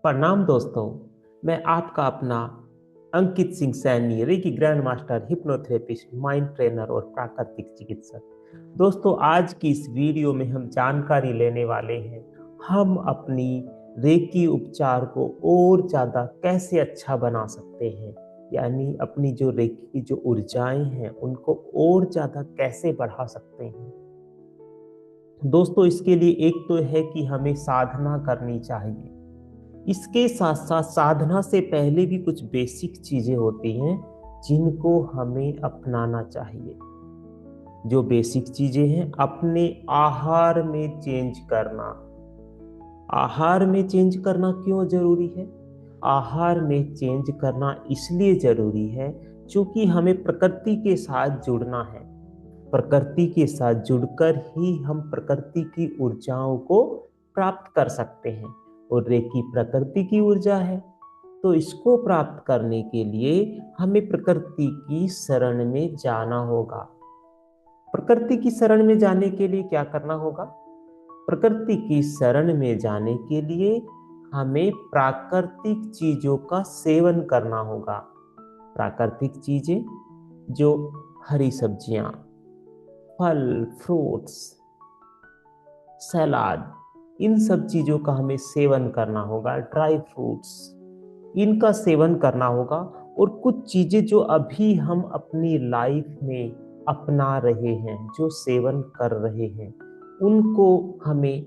प्रणाम दोस्तों। मैं आपका अपना Ankit Singh Saini, Reiki grand master, hypnotherapist, mind trainer और प्राकृतिक चिकित्सक। दोस्तों, आज की इस वीडियो में हम जानकारी लेने वाले हैं हम अपनी रेकी उपचार को और ज़्यादा कैसे अच्छा बना सकते हैं। यानी अपनी जो रेकी की जो ऊर्जाएं हैं उनको और ज़्यादा कैसे बढ़ा सकते हैं। दोस्तों, इसके लिए एक तो है कि हमें साधना करनी चाहिए। इसके साथ साथ साधना से पहले भी कुछ बेसिक चीजें होती हैं जिनको हमें अपनाना चाहिए। जो बेसिक चीजें हैं, अपने आहार में चेंज करना। आहार में चेंज करना क्यों जरूरी है? आहार में चेंज करना इसलिए जरूरी है क्योंकि हमें प्रकृति के साथ जुड़ना है। प्रकृति के साथ जुड़कर ही हम प्रकृति की ऊर्जाओं को प्राप्त कर सकते हैं। और रेकी प्रकृति की ऊर्जा है, तो इसको प्राप्त करने के लिए हमें प्रकृति की शरण में जाना होगा। प्रकृति की शरण में जाने के लिए क्या करना होगा? प्रकृति की शरण में जाने के लिए हमें प्राकृतिक चीजों का सेवन करना होगा। प्राकृतिक चीजें जो हरी सब्जियां, फल, फ्रूट्स, सलाद, इन सब चीजों का हमें सेवन करना होगा। ड्राई फ्रूट्स, इनका सेवन करना होगा। और कुछ चीजें जो अभी हम अपनी लाइफ में अपना रहे हैं, जो सेवन कर रहे हैं, उनको हमें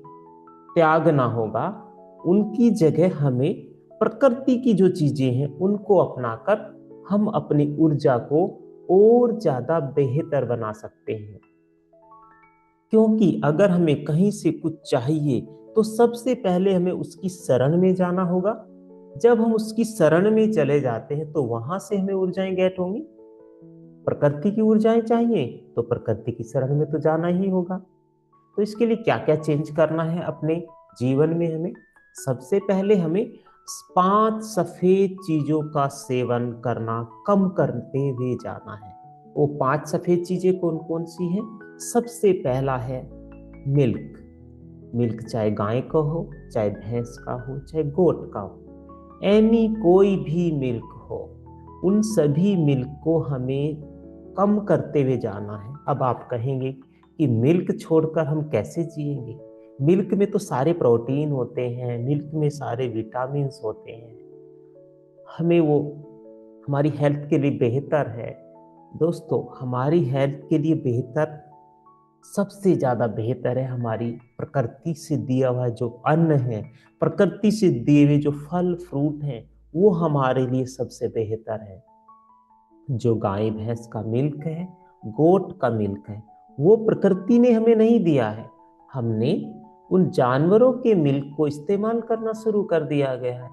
त्यागना होगा। उनकी जगह हमें प्रकृति की जो चीजें हैं उनको अपनाकर हम अपनी ऊर्जा को और ज्यादा बेहतर बना सकते हैं। क्योंकि अगर हमें कहीं से कुछ चाहिए तो सबसे पहले हमें उसकी शरण में जाना होगा। जब हम उसकी शरण में चले जाते हैं तो वहां से हमें ऊर्जाएं गेट होंगी। प्रकृति की ऊर्जाएं चाहिए तो प्रकृति की शरण में तो जाना ही होगा। तो इसके लिए क्या क्या चेंज करना है अपने जीवन में? हमें सबसे पहले हमें 5 सफेद चीजों का सेवन करना कम करते हुए जाना है। वो 5 सफेद चीजें कौन कौन सी हैं? सबसे पहला है मिल्क। मिल्क चाहे गाय का हो, चाहे भैंस का हो, चाहे गोट का हो, एनी कोई भी मिल्क हो, उन सभी मिल्क को हमें कम करते हुए जाना है। अब आप कहेंगे कि मिल्क छोड़कर हम कैसे जिएंगे? मिल्क में तो सारे प्रोटीन होते हैं, मिल्क में सारे विटामिन्स होते हैं, हमें वो हमारी हेल्थ के लिए बेहतर है। दोस्तों, हमारी हेल्थ के लिए बेहतर, सबसे ज्यादा बेहतर है हमारी प्रकृति से दिया हुआ जो अन्न है, प्रकृति से दिए हुए जो फल फ्रूट हैं, वो हमारे लिए सबसे बेहतर है। जो गाय भैंस का मिल्क है, गोट का मिल्क है, वो प्रकृति ने हमें नहीं दिया है। हमने उन जानवरों के मिल्क को इस्तेमाल करना शुरू कर दिया गया है।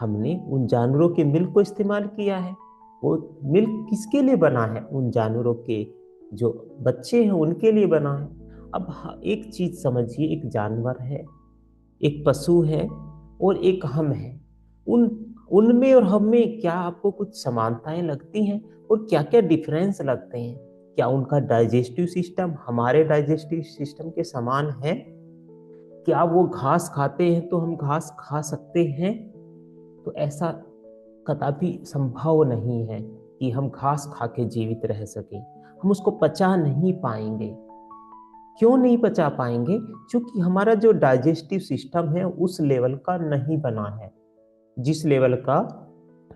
हमने उन जानवरों के मिल्क को इस्तेमाल किया है। वो मिल्क किसके लिए बना है? उन जानवरों के जो बच्चे हैं उनके लिए बना है। अब एक चीज समझिए, एक जानवर है, एक पशु है और एक हम है। उन उनमें और हम में क्या आपको कुछ समानताएं लगती हैं और क्या क्या डिफरेंस लगते हैं? क्या उनका डाइजेस्टिव सिस्टम हमारे डाइजेस्टिव सिस्टम के समान है? क्या वो घास खाते हैं तो हम घास खा सकते हैं? तो ऐसा कदापि संभव नहीं है कि हम घास खा के जीवित रह सकें। हम उसको पचा नहीं पाएंगे। क्यों नहीं पचा पाएंगे? क्योंकि हमारा जो डाइजेस्टिव सिस्टम है उस लेवल का नहीं बना है, जिस लेवल का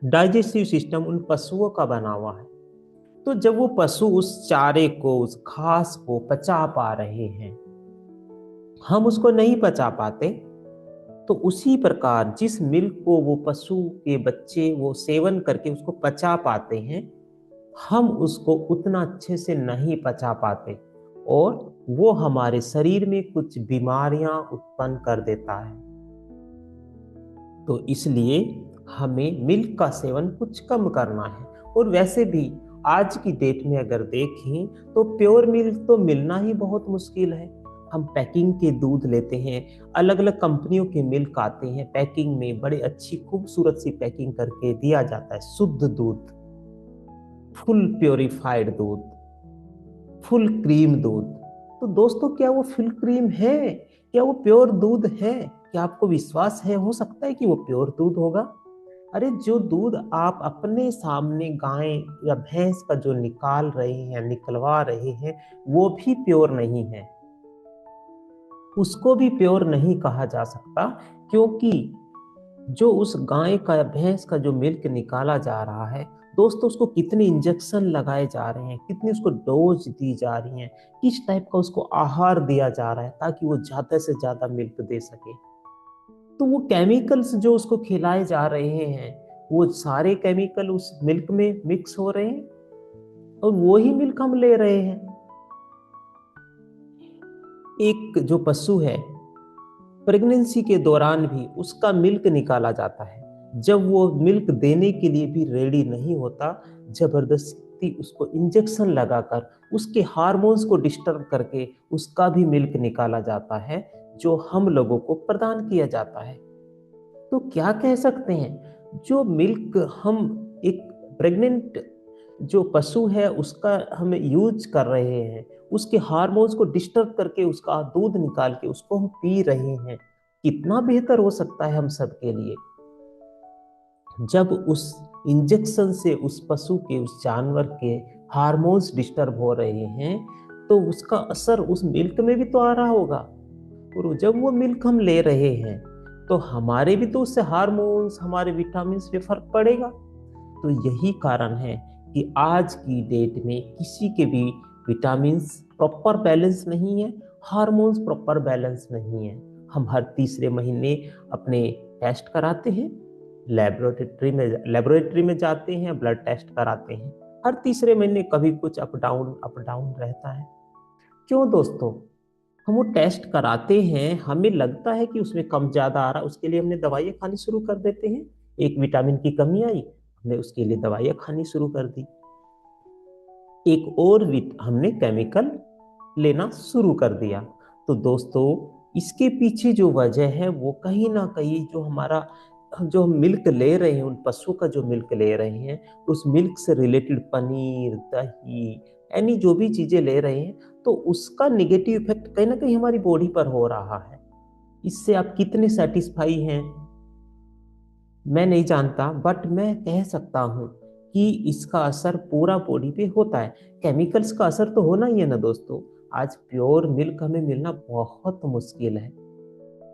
डाइजेस्टिव सिस्टम उन पशुओं का बना हुआ है। तो जब वो पशु उस चारे को, उस घास को पचा पा रहे हैं, हम उसको नहीं पचा पाते, तो उसी प्रकार जिस मिल्क को वो पशु के बच्चे वो सेवन करके उसको पचा पाते हैं, हम उसको उतना अच्छे से नहीं पचा पाते और वो हमारे शरीर में कुछ बीमारियां उत्पन्न कर देता है। तो इसलिए हमें मिल्क का सेवन कुछ कम करना है। और वैसे भी आज की डेट में अगर देखें तो प्योर मिल्क तो मिलना ही बहुत मुश्किल है। हम पैकिंग के दूध लेते हैं, अलग अलग कंपनियों के मिल्क आते हैं पैकिंग में, बड़े अच्छी खूबसूरत सी पैकिंग करके दिया जाता है। शुद्ध दूध, फुल प्योरीफाइड दूध, फुल क्रीम दूध। तो दोस्तों, क्या वो फुल क्रीम है? क्या वो प्योर दूध है? क्या आपको विश्वास है, हो सकता है कि वो प्योर दूध होगा? अरे जो दूध आप अपने सामने गाय या भैंस का जो निकाल रहे हैं, निकलवा रहे हैं, वो भी प्योर नहीं है, उसको भी प्योर नहीं कहा जा सकता। क्योंकि जो उस गाय का या भैंस का जो मिल्क निकाला जा रहा है दोस्तों, उसको कितने इंजेक्शन लगाए जा रहे हैं, कितनी उसको डोज दी जा रही है, किस टाइप का उसको आहार दिया जा रहा है ताकि वो ज्यादा से ज्यादा मिल्क दे सके। तो वो केमिकल्स जो उसको खिलाए जा रहे हैं, वो सारे केमिकल उस मिल्क में मिक्स हो रहे हैं और वो ही मिल्क हम ले रहे हैं। एक जो पशु है, प्रेगनेंसी के दौरान भी उसका मिल्क निकाला जाता है। जब वो मिल्क देने के लिए भी रेडी नहीं होता, जबरदस्ती उसको इंजेक्शन लगाकर उसके हार्मोन्स को डिस्टर्ब करके उसका भी मिल्क निकाला जाता है, जो हम लोगों को प्रदान किया जाता है। तो क्या कह सकते हैं, जो मिल्क हम एक प्रेग्नेंट जो पशु है उसका हम यूज कर रहे हैं, उसके हार्मोन्स को डिस्टर्ब करके उसका दूध निकाल के उसको हम पी रहे हैं, कितना बेहतर हो सकता है हम सबके लिए। जब उस इंजेक्शन से उस पशु के, उस जानवर के हार्मोन्स डिस्टर्ब हो रहे हैं, तो उसका असर उस मिल्क में भी तो आ रहा होगा। और जब वो मिल्क हम ले रहे हैं तो हमारे भी तो उससे हार्मोन्स, हमारे विटामिन पे फर्क पड़ेगा। तो यही कारण है कि आज की डेट में किसी के भी विटामिन्स प्रॉपर बैलेंस नहीं है, हार्मोन्स प्रॉपर बैलेंस नहीं है। हम हर तीसरे महीने अपने टेस्ट कराते हैं, लेबोरेटरी में जाते हैं, ब्लड टेस्ट कराते हैं। हर तीसरे महीने कभी कुछ अप डाउन रहता है। क्यों दोस्तों? हम वो टेस्ट कराते हैं, हमें लगता है कि उसमें कम ज्यादा आ रहा है, उसके लिए हमने दवाइयाँ खानी शुरू कर देते हैं। एक विटामिन की कमी आई, हमने उसके लिए दवाइयाँ खानी शुरू कर दी। एक और हमने केमिकल लेना शुरू कर दिया। तो दोस्तों, इसके पीछे जो वजह है वो कहीं ना कहीं जो हमारा जो हम मिल्क ले रहे हैं, उन पशुओं का जो मिल्क ले रहे हैं, उस मिल्क से रिलेटेड पनीर, दही, यानी जो भी चीजें ले रहे हैं, तो उसका निगेटिव इफेक्ट कहीं ना कहीं हमारी बॉडी पर हो रहा है। इससे आप कितने सेटिस्फाई हैं मैं नहीं जानता, बट मैं कह सकता हूँ कि इसका असर पूरा बॉडी पे होता है। केमिकल्स का असर तो होना ही है ना दोस्तों। आज प्योर मिल्क हमें मिलना बहुत मुश्किल है,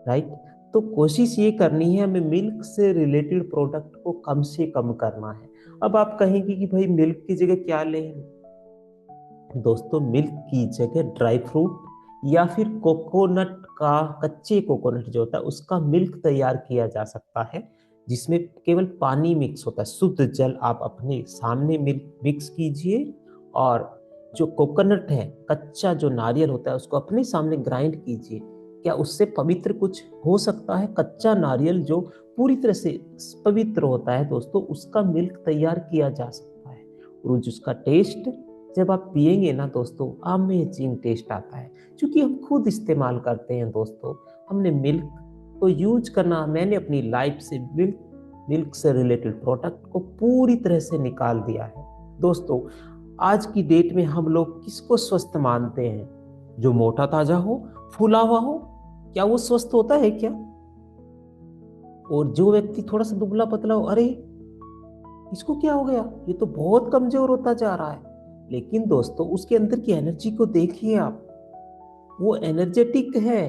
राइट? तो कोशिश ये करनी है हमें मिल्क से रिलेटेड प्रोडक्ट को कम से कम करना है। अब आप कहेंगे कि भाई मिल्क की जगह क्या लें? दोस्तों, मिल्क की जगह ड्राई फ्रूट या फिर कोकोनट का, कच्चे कोकोनट जो होता है उसका मिल्क तैयार किया जा सकता है, जिसमें केवल पानी मिक्स होता है। शुद्ध जल आप अपने सामने मिल्क मिक्स कीजिए, और जो कोकोनट है, कच्चा जो नारियल होता है, उसको अपने सामने ग्राइंड कीजिए। क्या उससे पवित्र कुछ हो सकता है? कच्चा नारियल जो पूरी तरह से पवित्र होता है दोस्तों, उसका मिल्क तैयार किया जा सकता है। और उसका टेस्ट जब आप पिएंगे ना दोस्तों, अमेजिंग टेस्ट आता है। क्योंकि हम खुद इस्तेमाल करते हैं दोस्तों, हमने मिल्क को यूज करना, मैंने अपनी लाइफ से मिल्क से रिलेटेड प्रोडक्ट को पूरी तरह से निकाल दिया है दोस्तों। आज की डेट में हम लोग किसको स्वस्थ मानते हैं? जो मोटा ताजा हो, फूला हुआ हो, क्या वो स्वस्थ होता है क्या? और जो व्यक्ति थोड़ा सा दुबला पतला हो, अरे इसको क्या हो गया, ये तो बहुत कमजोर होता जा रहा है। लेकिन दोस्तों, उसके अंदर की एनर्जी को देखिए आप, वो एनर्जेटिक है।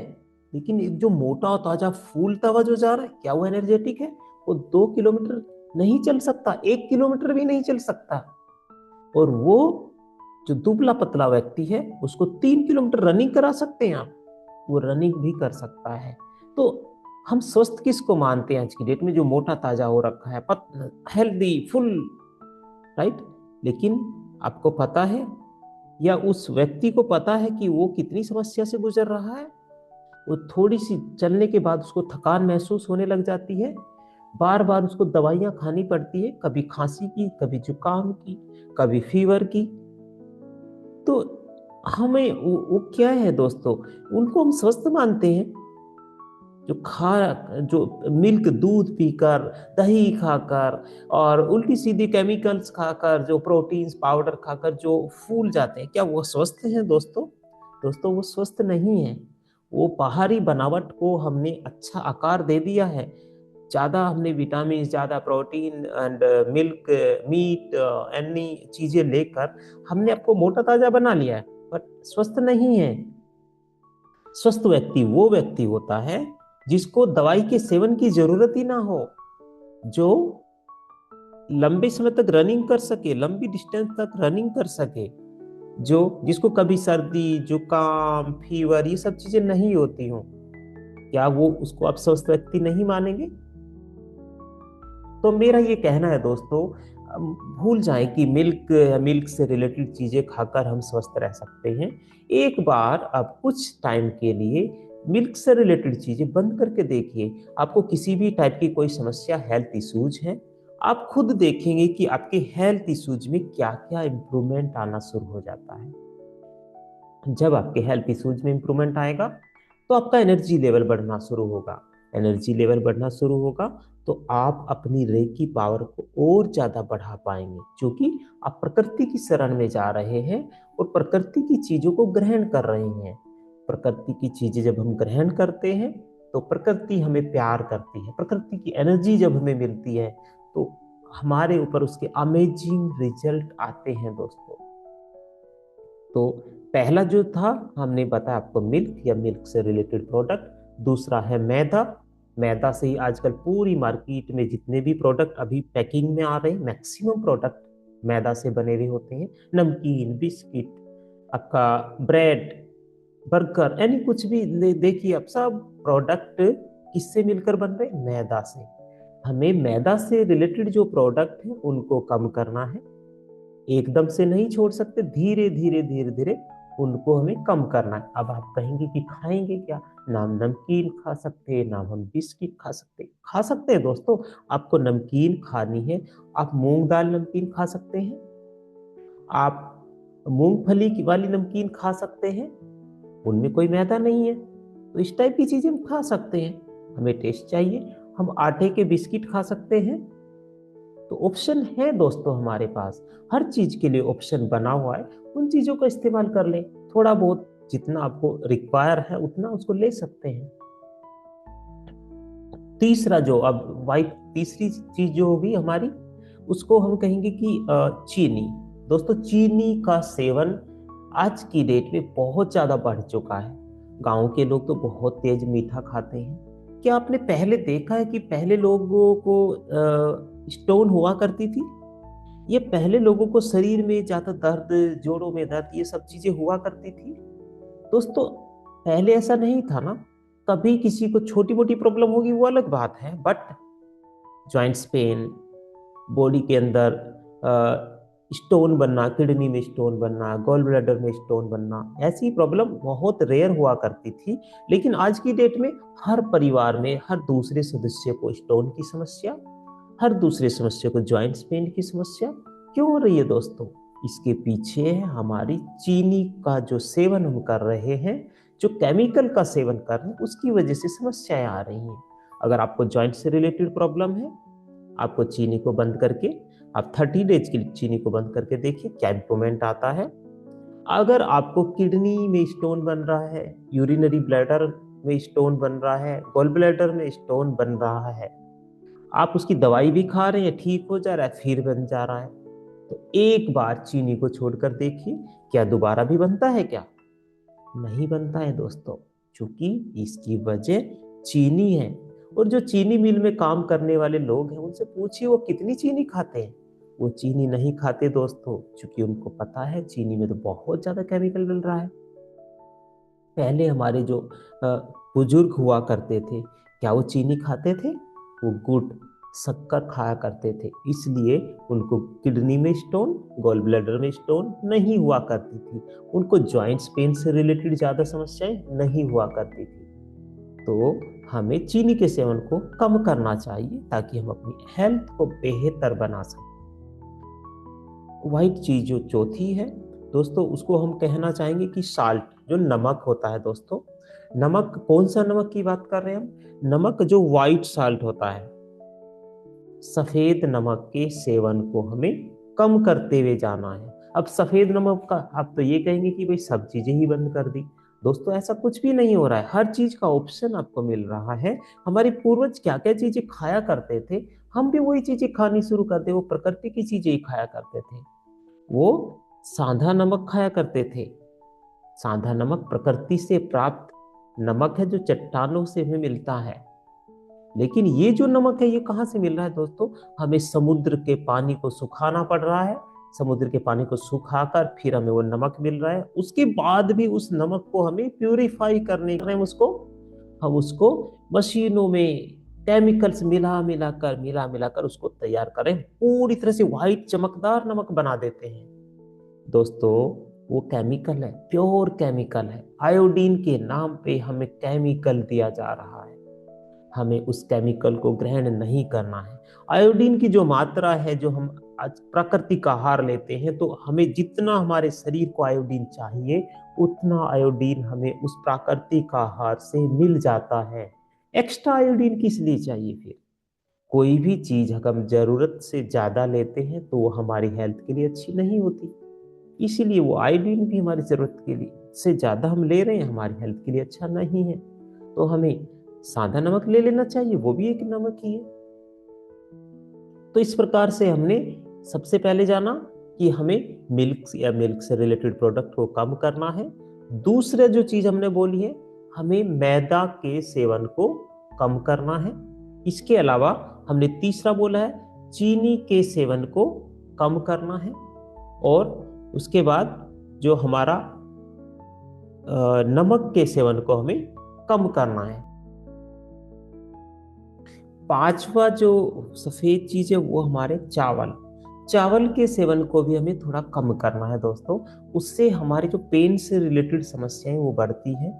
लेकिन एक जो मोटा ताजा फूलता हुआ जो जा रहा है, क्या वो एनर्जेटिक है? वो 2 किलोमीटर नहीं चल सकता, 1 किलोमीटर भी नहीं चल सकता। और वो जो दुबला पतला व्यक्ति है, उसको 3 किलोमीटर रनिंग करा सकते हैं आप, वो रनिंग भी कर सकता है। तो हम स्वस्थ किसको मानते हैं आज की डेट में? जो मोटा ताजा हो रखा है, हेल्दी फुल, राइट? लेकिन आपको पता है, या उस व्यक्ति को पता है कि वो कितनी समस्या से गुजर रहा है? वो थोड़ी सी चलने के बाद उसको थकान महसूस होने लग जाती है, बार बार उसको दवाइयां खानी पड़ती है, कभी खांसी की, कभी जुकाम की, कभी फीवर की। तो हमें वो क्या है दोस्तों, उनको हम स्वस्थ मानते हैं? जो मिल्क दूध पीकर, दही खाकर, और उल्टी सीधी केमिकल्स खाकर, जो प्रोटीन्स पाउडर खाकर जो फूल जाते हैं, क्या वो स्वस्थ हैं दोस्तों? दोस्तों, वो स्वस्थ नहीं है। वो बाहरी बनावट को हमने अच्छा आकार दे दिया है, ज्यादा हमने विटामिन, ज्यादा प्रोटीन एंड मिल्क, मीट, अन्य चीजें लेकर हमने आपको मोटा ताजा बना लिया है, पर स्वस्थ नहीं है। स्वस्थ व्यक्ति वो व्यक्ति होता है जिसको दवाई के सेवन की जरूरत ही ना हो, जो लंबे समय तक रनिंग कर सके, लंबी डिस्टेंस तक रनिंग कर सके, जो जिसको कभी सर्दी, जुकाम, फीवर ये सब चीजें नहीं होती हो। क्या वो उसको आप स्वस्थ व्यक्ति नहीं मानेंगे? तो मेरा ये कहना है दोस्तों, भूल जाएं कि मिल्क या मिल्क से रिलेटेड चीजें खाकर हम स्वस्थ रह सकते हैं। एक बार अब कुछ टाइम के लिए मिल्क से रिलेटेड चीजें बंद करके देखिए। आपको किसी भी टाइप की कोई समस्या, हेल्थ इश्यूज है, आप खुद देखेंगे कि आपके हेल्थ इश्यूज में क्या क्या इंप्रूवमेंट आना शुरू हो जाता है। जब आपके हेल्थ इश्यूज में इंप्रूवमेंट आएगा तो आपका एनर्जी लेवल बढ़ना शुरू होगा। एनर्जी लेवल बढ़ना शुरू होगा तो आप अपनी रेकी पावर को और ज्यादा बढ़ा पाएंगे, क्योंकि आप प्रकृति की शरण में जा रहे हैं और प्रकृति की चीजों को ग्रहण कर रहे हैं। प्रकृति की चीजें जब हम ग्रहण करते हैं तो प्रकृति हमें प्यार करती है। प्रकृति की एनर्जी जब हमें मिलती है तो हमारे ऊपर उसके अमेजिंग रिजल्ट आते हैं दोस्तों। तो पहला जो था हमने बताया आपको मिल्क या मिल्क से रिलेटेड प्रोडक्ट। दूसरा है मैदा। मैदा से ही आजकल पूरी मार्केट में जितने भी प्रोडक्ट अभी पैकिंग में आ रहे हैं, मैक्सिमम प्रोडक्ट मैदा से बने हुए होते हैं। नमकीन, बिस्किट, आपका ब्रेड, बर्गर, यानी कुछ भी देखिए आप, सब प्रोडक्ट किससे मिलकर बन रहे हैं? मैदा से। हमें मैदा से रिलेटेड जो प्रोडक्ट है उनको कम करना है, एकदम से नहीं छोड़ सकते, धीरे धीरे धीरे धीरे उनको हमें कम करना है। अब आप कहेंगे कि खाएंगे क्या? ना हम नमकीन खा सकते हैं, ना हम बिस्किट खा सकते हैं दोस्तों। आपको नमकीन खानी है, आप मूंग दाल नमकीन खा सकते हैं, आप मूंगफली की वाली नमकीन खा सकते हैं, उनमें कोई मैदा नहीं है। तो इस टाइप की चीजें हम खा सकते हैं, हमें टेस्ट चाहिए। हम आटे के बिस्किट खा सकते हैं। तो ऑप्शन है दोस्तों हमारे पास, हर चीज के लिए ऑप्शन बना हुआ है। उन चीजों का इस्तेमाल कर लें, थोड़ा बहुत जितना आपको रिक्वायर है उतना उसको ले सकते हैं। तीसरा जो अब वाइट तीसरी चीज जो होगी हमारी, उसको हम कहेंगे कि चीनी। दोस्तों चीनी का सेवन आज की डेट में बहुत ज्यादा बढ़ चुका है। गांव के लोग तो बहुत तेज मीठा खाते हैं। क्या आपने पहले देखा है कि पहले लोगों को स्टोन हुआ करती थी? ये पहले लोगों को शरीर में ज्यादा दर्द, जोड़ों में दर्द, ये सब चीजें हुआ करती थी दोस्तों। पहले ऐसा नहीं था ना। कभी किसी को छोटी मोटी प्रॉब्लम होगी वो अलग बात है, बट जॉइंट्स पेन, बॉडी के अंदर स्टोन बनना, किडनी में स्टोन बनना, गॉल ब्लैडर में स्टोन बनना, ऐसी प्रॉब्लम बहुत रेयर हुआ करती थी। लेकिन आज की डेट में हर परिवार में हर दूसरे सदस्य को स्टोन की समस्या, हर दूसरे सदस्य को जॉइंट्स पेन की समस्या क्यों हो रही है दोस्तों? इसके पीछे हमारी चीनी का जो सेवन हम कर रहे हैं, जो केमिकल का सेवन कर रहे हैं, उसकी वजह से समस्याएं आ रही हैं। अगर आपको जॉइंट से रिलेटेड प्रॉब्लम है, आपको चीनी को बंद करके, आप 30 डेज के लिए चीनी को बंद करके देखिए क्या इंप्रूवमेंट आता है। अगर आपको किडनी में स्टोन बन रहा है, यूरिनरी ब्लैडर में स्टोन बन रहा है, गॉल ब्लैडर में स्टोन बन रहा है, आप उसकी दवाई भी खा रहे हैं, ठीक हो जा रहा है, फिर बन जा रहा है, तो एक बार चीनी को छोड़कर देखिए क्या दोबारा भी बनता है क्या? नहीं बनता है दोस्तों, क्योंकि इसकी वजह चीनी है। और जो चीनी मिल में काम करने वाले लोग हैं उनसे पूछिए वो कितनी चीनी खाते हैं। वो चीनी नहीं खाते दोस्तों, क्योंकि उनको पता है चीनी में तो बहुत ज्यादा केमिकल मिल रहा है। पहले हमारे जो बुजुर्ग हुआ करते थे, क्या वो चीनी खाते थे? वो गुड़, शक्कर खाया करते थे, इसलिए उनको किडनी में स्टोन, गॉल ब्लैडर में स्टोन नहीं हुआ करती थी। उनको जॉइंट्स पेन से रिलेटेड ज्यादा समस्याएं नहीं हुआ करती थी। तो हमें चीनी के सेवन को कम करना चाहिए ताकि हम अपनी हेल्थ को बेहतर बना सकें। वाइट चीज जो चौथी है दोस्तों, उसको हम कहना चाहेंगे कि साल्ट, जो नमक होता है दोस्तों। नमक, कौन सा नमक की बात कर रहे हैं हम? नमक जो व्हाइट साल्ट होता है, सफेद नमक के सेवन को हमें कम करते हुए जाना है। अब सफेद नमक का आप तो ये कहेंगे कि भाई सब चीजें ही बंद कर दी। दोस्तों ऐसा कुछ भी नहीं हो रहा है, हर चीज का ऑप्शन आपको मिल रहा है। हमारे पूर्वज क्या क्या चीजें खाया करते थे, हम भी वही चीजें खानी शुरू कर दे। वो प्रकृति की चीजें ही खाया करते थे। वो साधा नमक खाया करते थे। साधा नमक प्रकृति से प्राप्त नमक है, जो चट्टानों से हमें मिलता है। लेकिन ये जो नमक है, ये कहाँ से मिल रहा है दोस्तों? हमें समुद्र के पानी को सुखाना पड़ रहा है। समुद्र के पानी को सुखाकर फिर हमें वो नमक मिल रहा है। उसके बाद भी उस नमक को हमें प्यूरिफाई करने के हम उसको मशीनों में केमिकल्स मिला मिलाकर उसको तैयार करें, पूरी तरह से व्हाइट चमकदार नमक बना देते हैं। दोस्तों वो केमिकल है, प्योर केमिकल है। आयोडीन के नाम पे हमें केमिकल दिया जा रहा है। हमें उस केमिकल को ग्रहण नहीं करना है। आयोडीन की जो मात्रा है, जो हम आज प्राकृतिक आहार लेते हैं, तो हमें जितना हमारे शरीर को आयोडीन चाहिए, उतना आयोडीन हमें उस प्राकृतिक आहार से मिल जाता है। एक्स्ट्रा आयोडीन किस लिए चाहिए फिर? कोई भी चीज अगर हम जरूरत से ज्यादा लेते हैं तो वो हमारी हेल्थ के लिए अच्छी नहीं होती। इसीलिए वो आयोडीन भी हमारी जरूरत के लिए से ज्यादा हम ले रहे हैं, हमारी हेल्थ के लिए अच्छा नहीं है। तो हमें सादा नमक ले लेना चाहिए, वो भी एक नमक ही है। तो इस प्रकार से हमने सबसे पहले जाना कि हमें मिल्क से रिलेटेड प्रोडक्ट को कम करना है। दूसरा जो चीज हमने बोली है, हमें मैदा के सेवन को कम करना है। इसके अलावा हमने तीसरा बोला है, चीनी के सेवन को कम करना है। और उसके बाद जो हमारा नमक के सेवन को हमें कम करना है। पांचवा जो सफेद चीज है वो हमारे चावल। चावल के सेवन को भी हमें थोड़ा कम करना है दोस्तों। उससे हमारे जो पेन से रिलेटेड समस्याएं वो बढ़ती हैं।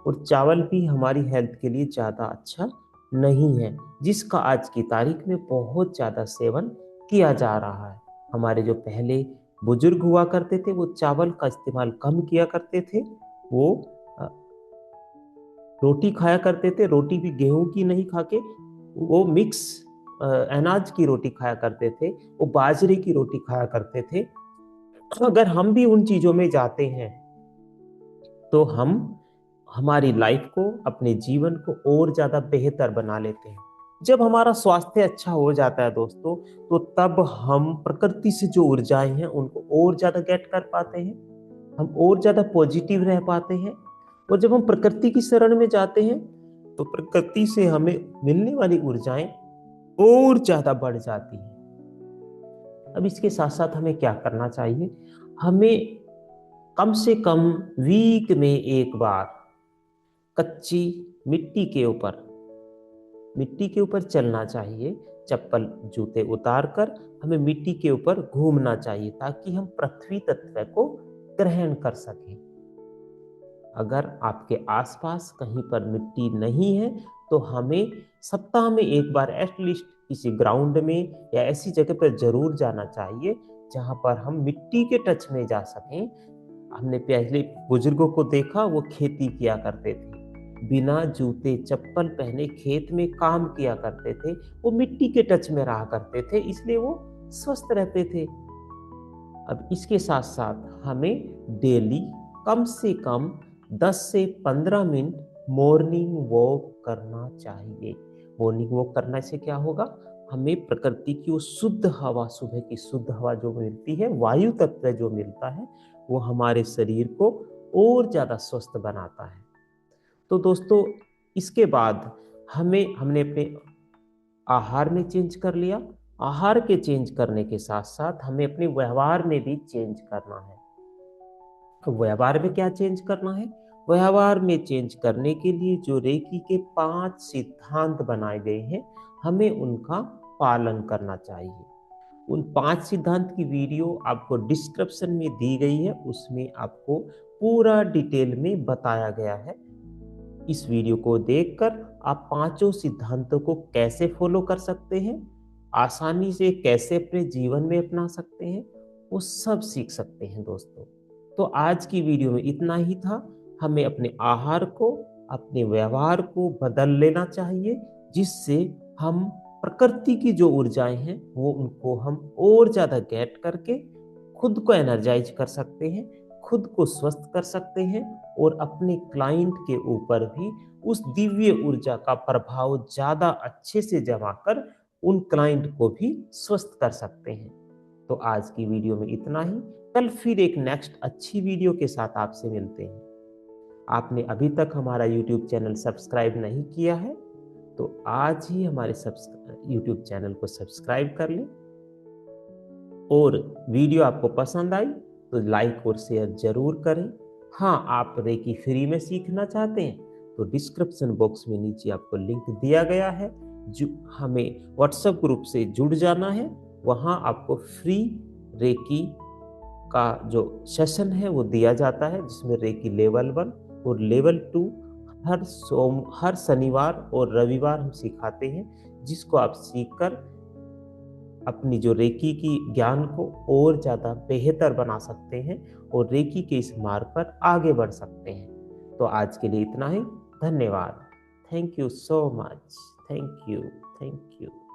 और चावल भी हमारी हेल्थ के लिए ज़्यादा अच्छा नहीं है, जिसका आज की तारीख में बहुत ज़्यादा सेवन किया जा रहा है। हमारे जो पहले बुजुर्ग हुआ करते थे, वो चावल का इस्तेमाल कम किया करते थे। वो अ, रोटी खाया करते थे, रोटी भी गेहूं की नहीं खा के वो मिक्स अनाज की रोटी खाया करते थे, वो बाजरे की रोटी खाया करते थे। अगर हम भी उन चीजों में जाते हैं तो हम हमारी लाइफ को, अपने जीवन को और ज्यादा बेहतर बना लेते हैं। जब हमारा स्वास्थ्य अच्छा हो जाता है दोस्तों, तो तब हम प्रकृति से जो ऊर्जाएं हैं उनको और ज्यादा गेट कर पाते हैं। हम और ज्यादा पॉजिटिव रह पाते हैं। और जब हम प्रकृति की शरण में जाते हैं, तो प्रकृति से हमें मिलने वाली ऊर्जाएं और ज्यादा बढ़ जाती है। अब इसके साथ साथ हमें क्या करना चाहिए? हमें कम से कम वीक में एक बार कच्ची मिट्टी के ऊपर चलना चाहिए। चप्पल जूते उतार कर हमें मिट्टी के ऊपर घूमना चाहिए, ताकि हम पृथ्वी तत्व को ग्रहण कर सकें। अगर आपके आसपास कहीं पर मिट्टी नहीं है, तो हमें सप्ताह में एक बार एटलीस्ट किसी ग्राउंड में या ऐसी जगह पर जरूर जाना चाहिए जहां पर हम मिट्टी के टच में जा सकें। हमने पहले बुजुर्गों को देखा, वो खेती किया करते थे, बिना जूते चप्पल पहने खेत में काम किया करते थे। वो मिट्टी के टच में रहा करते थे, इसलिए वो स्वस्थ रहते थे। अब इसके साथ साथ हमें डेली कम से कम 10 से 15 मिनट मॉर्निंग वॉक करना चाहिए। मॉर्निंग वॉक करने से क्या होगा? हमें प्रकृति की वो शुद्ध हवा, सुबह की शुद्ध हवा जो मिलती है, वायु तत्व जो मिलता है, वो हमारे शरीर को और ज्यादा स्वस्थ बनाता है। तो दोस्तों इसके बाद हमने अपने आहार में चेंज कर लिया। आहार के चेंज करने के साथ साथ हमें अपने व्यवहार में भी चेंज करना है। तो व्यवहार में क्या चेंज करना है? व्यवहार में चेंज करने के लिए जो रेकी के 5 सिद्धांत बनाए गए हैं, हमें उनका पालन करना चाहिए। उन 5 सिद्धांत की वीडियो आपको डिस्क्रिप्शन में दी गई है, उसमें आपको पूरा डिटेल में बताया गया है। इस वीडियो को देखकर आप पांचों सिद्धांतों को कैसे फॉलो कर सकते हैं, आसानी से कैसे अपने जीवन में अपना सकते हैं, वो सब सीख सकते हैं दोस्तों। तो आज की वीडियो में इतना ही था। हमें अपने आहार को, अपने व्यवहार को बदल लेना चाहिए, जिससे हम प्रकृति की जो ऊर्जाएं हैं वो उनको हम और ज्यादा गेट करके खुद को एनर्जाइज कर सकते हैं, खुद को स्वस्थ कर सकते हैं और अपने क्लाइंट के ऊपर भी उस दिव्य ऊर्जा का प्रभाव ज़्यादा अच्छे से जमा कर उन क्लाइंट को भी स्वस्थ कर सकते हैं। तो आज की वीडियो में इतना ही। कल फिर एक नेक्स्ट अच्छी वीडियो के साथ आपसे मिलते हैं। आपने अभी तक हमारा यूट्यूब चैनल सब्सक्राइब नहीं किया है तो आज ही हमारे यूट्यूब चैनल को सब्सक्राइब कर लें, और वीडियो आपको पसंद आई तो लाइक और शेयर जरूर करें। हाँ, आप रेकी फ्री में सीखना चाहते हैं तो डिस्क्रिप्शन बॉक्स में नीचे आपको लिंक दिया गया है, जो हमें व्हाट्सएप ग्रुप से जुड़ जाना है। वहाँ आपको फ्री रेकी का जो सेशन है वो दिया जाता है, जिसमें रेकी लेवल 1 और लेवल 2 हर शनिवार और रविवार हम सिखाते हैं, जिसको आप सीखकर अपनी जो रेकी की ज्ञान को और ज़्यादा बेहतर बना सकते हैं और रेकी के इस मार्ग पर आगे बढ़ सकते हैं। तो आज के लिए इतना ही। धन्यवाद। Thank you so much. Thank you. Thank you.